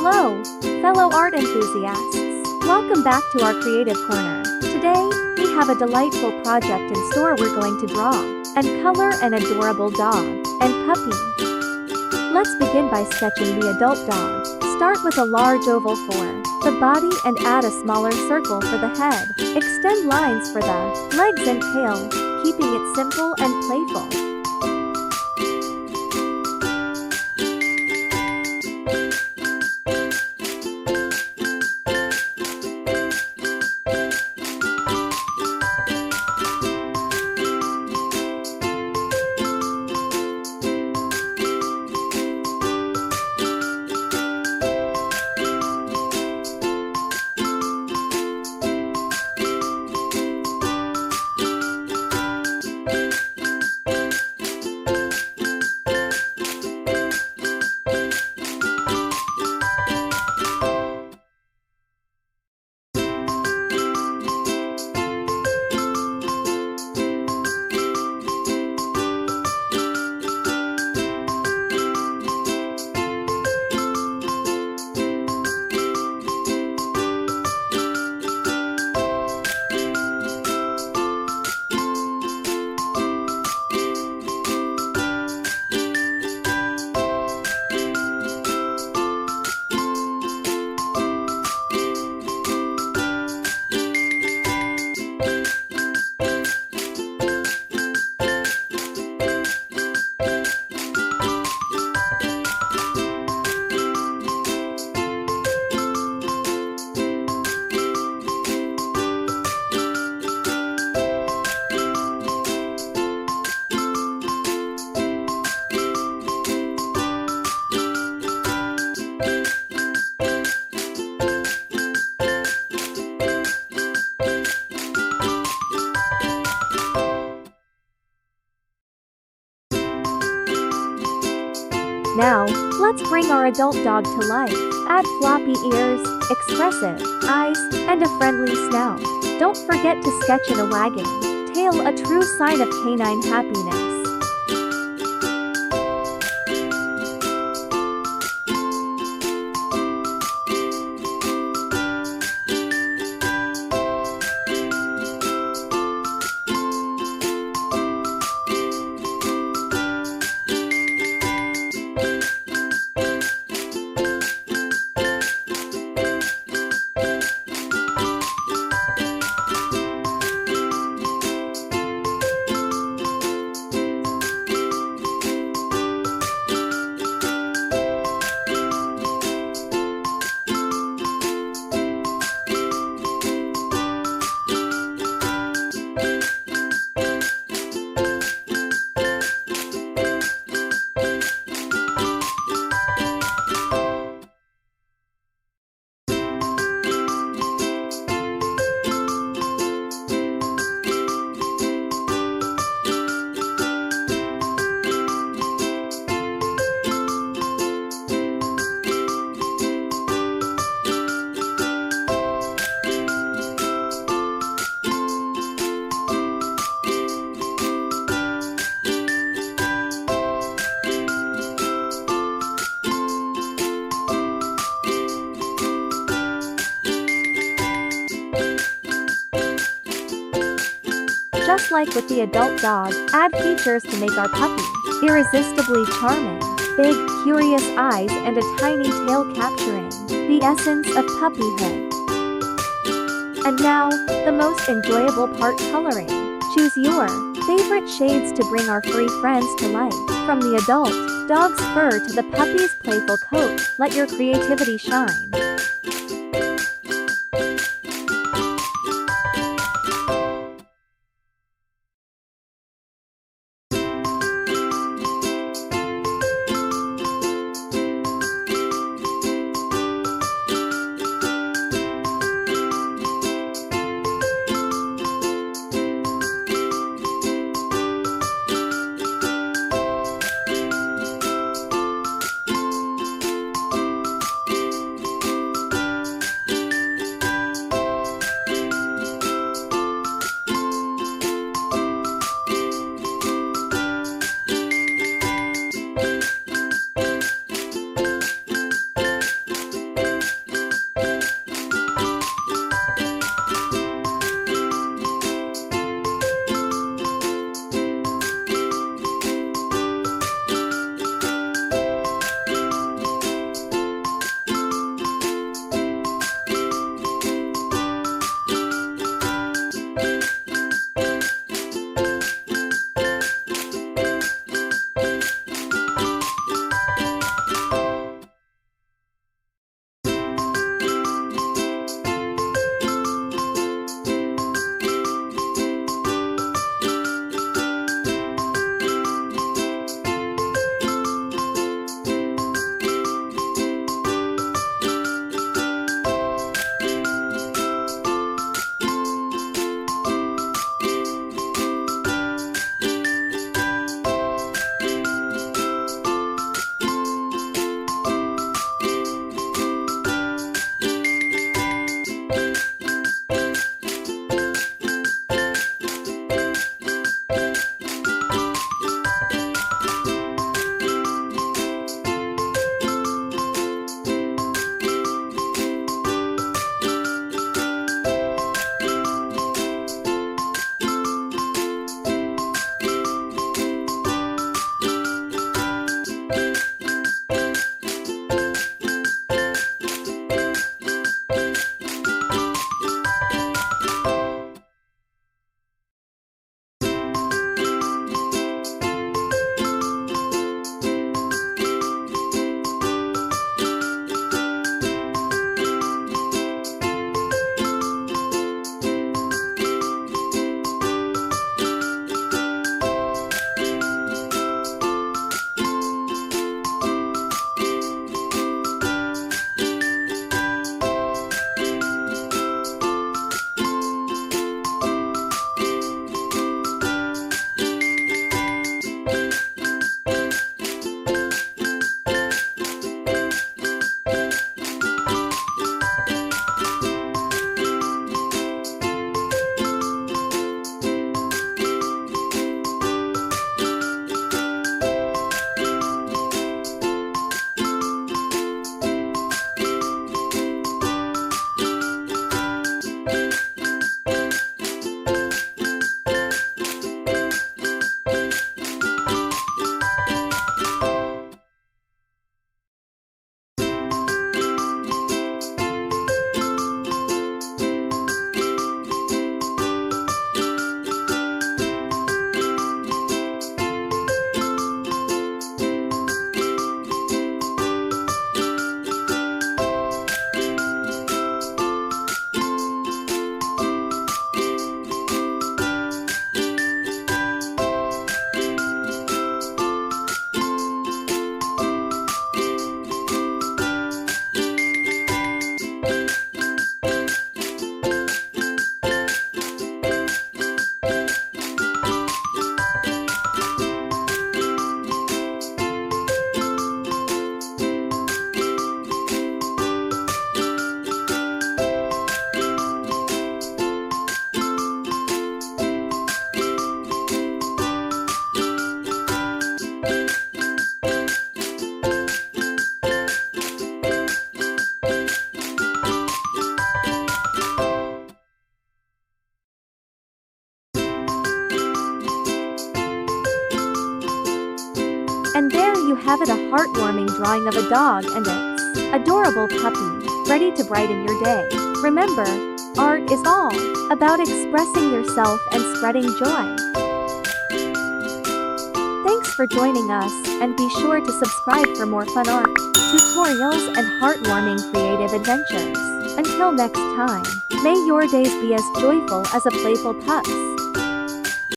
Hello, fellow art enthusiasts. Welcome back to our creative corner. Today, we have a delightful project in store. We're going to draw and color an adorable dog and puppy. Let's begin by sketching the adult dog. Start with a large oval for the body and add a smaller circle for the head. Extend lines for the legs and tail, keeping it simple and playful. Now, let's bring our adult dog to life. Add floppy ears, expressive eyes, and a friendly snout. Don't forget to sketch in a wagging tail, a true sign of canine happiness. Just like with the adult dog, add features to make our puppy irresistibly charming. Big, curious eyes and a tiny tail capturing the essence of puppyhood. And now, the most enjoyable part, coloring. Choose your favorite shades to bring our furry friends to life. From the adult dog's fur to the puppy's playful coat, let your creativity shine. have it a heartwarming drawing of a dog and its adorable puppy, ready to brighten your day. Remember, art is all about expressing yourself and spreading joy. Thanks for joining us, and be sure to subscribe for more fun art, tutorials and heartwarming creative adventures. Until next time, may your days be as joyful as a playful pup's.